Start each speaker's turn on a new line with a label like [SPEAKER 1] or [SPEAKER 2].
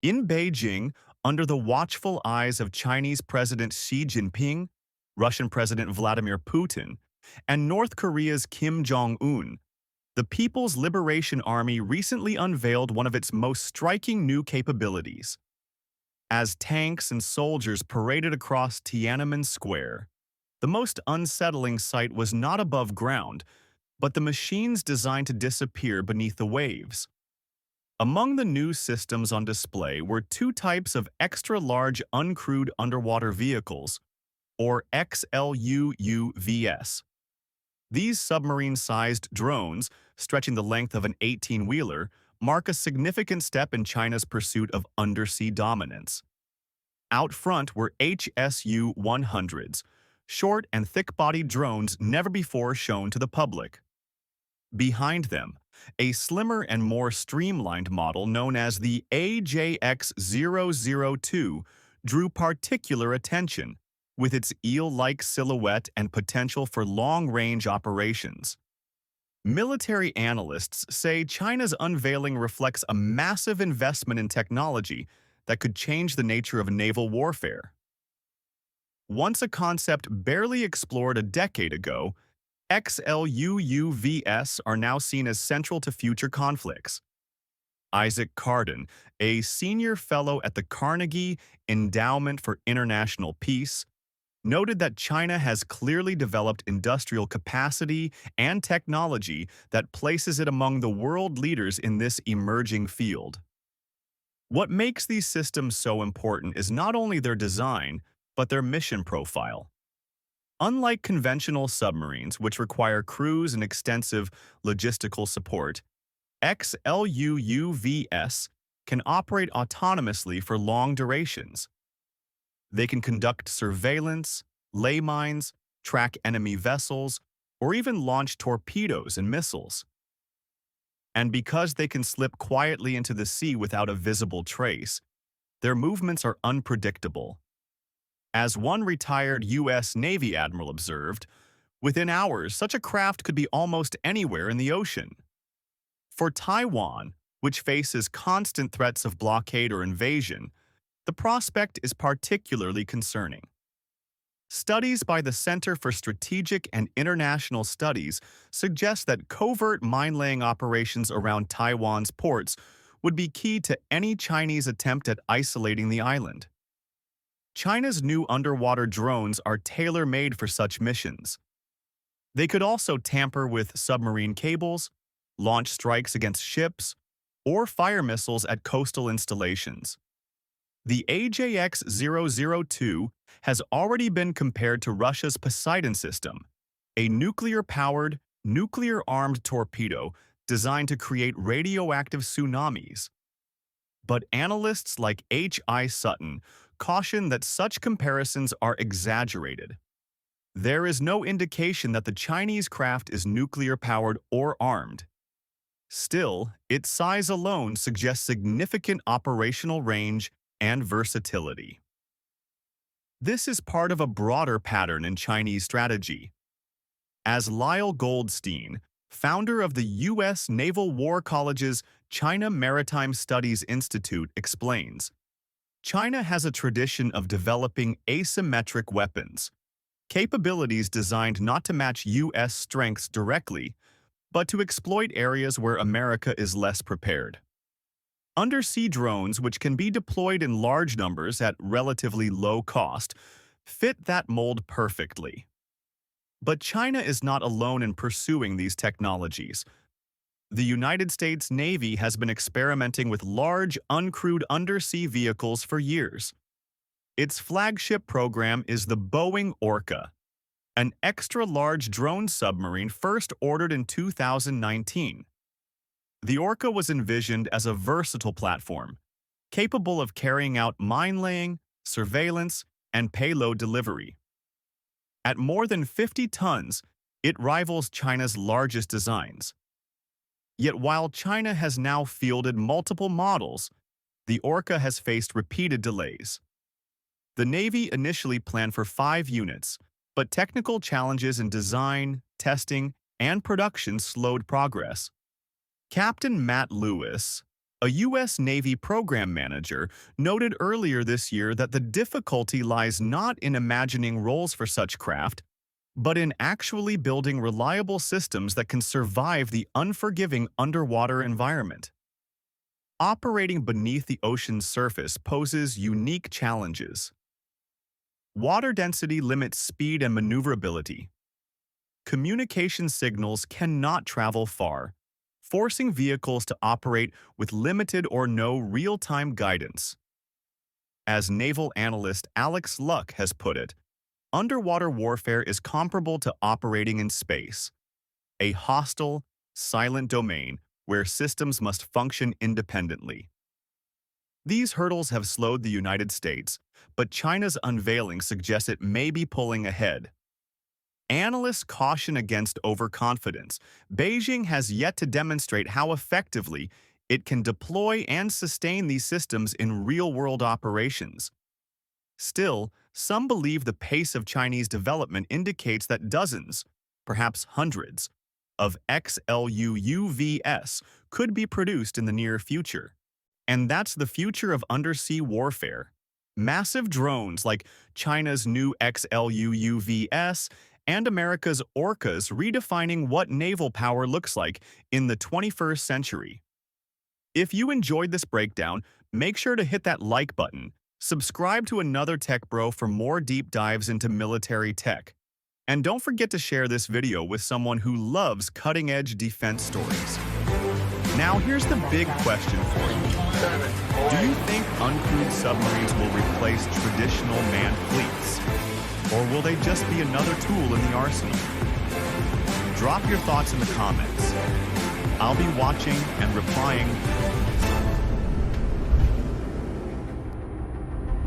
[SPEAKER 1] In Beijing, under the watchful eyes of Chinese President Xi Jinping, Russian President Vladimir Putin, and North Korea's Kim Jong Un, the People's Liberation Army recently unveiled one of its most striking new capabilities. As tanks and soldiers paraded across Tiananmen Square, the most unsettling sight was not above ground, but the machines designed to disappear beneath the waves. Among the new systems on display were two types of extra-large uncrewed underwater vehicles, or XLUUVs. These submarine-sized drones, stretching the length of an 18-wheeler, mark a significant step in China's pursuit of undersea dominance. Out front were HSU100s, short and thick-bodied drones never before shown to the public. Behind them, a slimmer and more streamlined model known as the AJX002 drew particular attention, with its eel-like silhouette and potential for long-range operations. Military analysts say China's unveiling reflects a massive investment in technology that could change the nature of naval warfare. Once a concept barely explored a decade ago, XLUUVs are now seen as central to future conflicts. Isaac Carden, a senior fellow at the Carnegie Endowment for International Peace, noted that China has clearly developed industrial capacity and technology that places it among the world leaders in this emerging field. What makes these systems so important is not only their design, but their mission profile. Unlike conventional submarines, which require crews and extensive logistical support, XLUUVs can operate autonomously for long durations. They can conduct surveillance, lay mines, track enemy vessels, or even launch torpedoes and missiles. And because they can slip quietly into the sea without a visible trace, their movements are unpredictable. As one retired U.S. Navy admiral observed, within hours, such a craft could be almost anywhere in the ocean. For Taiwan, which faces constant threats of blockade or invasion, the prospect is particularly concerning. Studies by the Center for Strategic and International Studies suggest that covert mine-laying operations around Taiwan's ports would be key to any Chinese attempt at isolating the island. China's new underwater drones are tailor-made for such missions. They could also tamper with submarine cables, launch strikes against ships, or fire missiles at coastal installations. The AJX002 has already been compared to Russia's Poseidon system, a nuclear-powered, nuclear-armed torpedo designed to create radioactive tsunamis. But analysts like H.I. Sutton caution that such comparisons are exaggerated. There is no indication that the Chinese craft is nuclear-powered or armed. Still, its size alone suggests significant operational range and versatility. This is part of a broader pattern in Chinese strategy. As Lyle Goldstein, founder of the U.S. Naval War College's China Maritime Studies Institute, explains, China has a tradition of developing asymmetric weapons, capabilities designed not to match U.S. strengths directly, but to exploit areas where America is less prepared. Undersea drones, which can be deployed in large numbers at relatively low cost, fit that mold perfectly. But China is not alone in pursuing these technologies. The United States Navy has been experimenting with large, uncrewed undersea vehicles for years. Its flagship program is the Boeing Orca, an extra-large drone submarine first ordered in 2019. The Orca was envisioned as a versatile platform, capable of carrying out mine-laying, surveillance, and payload delivery. At more than 50 tons, it rivals China's largest designs. Yet while China has now fielded multiple models, the Orca has faced repeated delays. The Navy initially planned for 5 units, but technical challenges in design, testing, and production slowed progress. Captain Matt Lewis, A U.S. Navy program manager noted earlier this year that the difficulty lies not in imagining roles for such craft, but in actually building reliable systems that can survive the unforgiving underwater environment. Operating beneath the ocean's surface poses unique challenges. Water density limits speed and maneuverability. Communication signals cannot travel far, forcing vehicles to operate with limited or no real-time guidance. As naval analyst Alex Luck has put it, underwater warfare is comparable to operating in space, a hostile, silent domain where systems must function independently. These hurdles have slowed the United States, but China's unveiling suggests it may be pulling ahead. Analysts caution against overconfidence. Beijing has yet to demonstrate how effectively it can deploy and sustain these systems in real-world operations. Still, some believe the pace of Chinese development indicates that dozens, perhaps hundreds, of XLUUVs could be produced in the near future. And that's the future of undersea warfare. Massive drones like China's new XLUUVs and America's Orcas redefining what naval power looks like in the 21st century. If you enjoyed this breakdown, make sure to hit that like button, subscribe to Another Tech Bro for more deep dives into military tech, and don't forget to share this video with someone who loves cutting-edge defense stories. Now here's the big question for you. Do you think uncrewed submarines will replace traditional manned fleets? Or will they just be another tool in the arsenal? Drop your thoughts in the comments. I'll be watching and replying